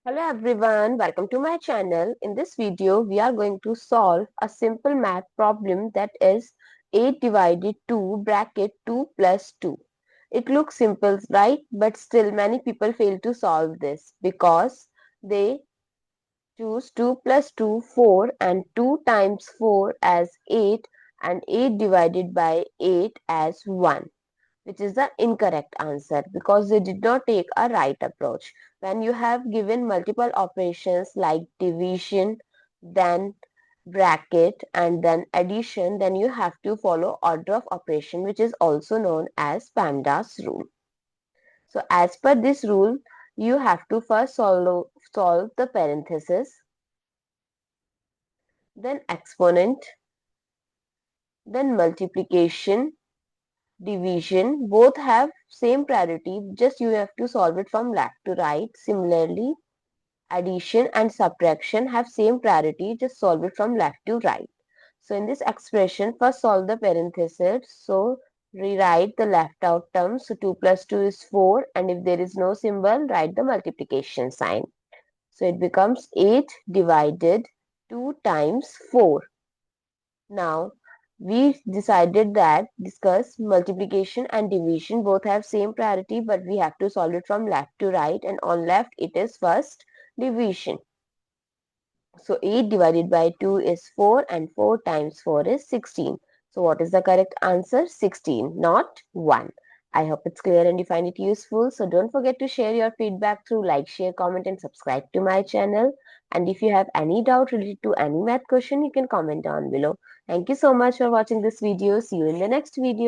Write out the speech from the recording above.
Hello everyone, welcome to my channel. In this video, we are going to solve a simple math problem that is 8 divided 2 bracket 2 plus 2. It looks simple, right? But still many people fail to solve this because they choose 2 plus 2, 4 and 2 times 4 as 8 and 8 divided by 8 as 1, which is the incorrect answer because they did not take a right approach. When you have given multiple operations like division, then bracket and then addition, then you have to follow order of operation, which is also known as PEMDAS rule. So as per this rule, you have to first solve the parenthesis, then exponent, then multiplication, division. Both have same priority, just you have to solve it from left to right. Similarly, addition and subtraction have same priority, just solve it from left to right. So in this expression, first solve the parenthesis. So rewrite the left out term. So 2 plus 2 is 4, and if there is no symbol, write the multiplication sign. So it becomes 8 divided 2 times 4. Now we decided that discuss multiplication and division both have same priority, but we have to solve it from left to right, and on left it is first division. So 8 divided by 2 is 4 and 4 times 4 is 16. So what is the correct answer? 16, not 1. I hope it's clear and you find it useful. So don't forget to share your feedback through like, share, comment and subscribe to my channel. And if you have any doubt related to any math question, you can comment down below. Thank you so much for watching this video. See you in the next video.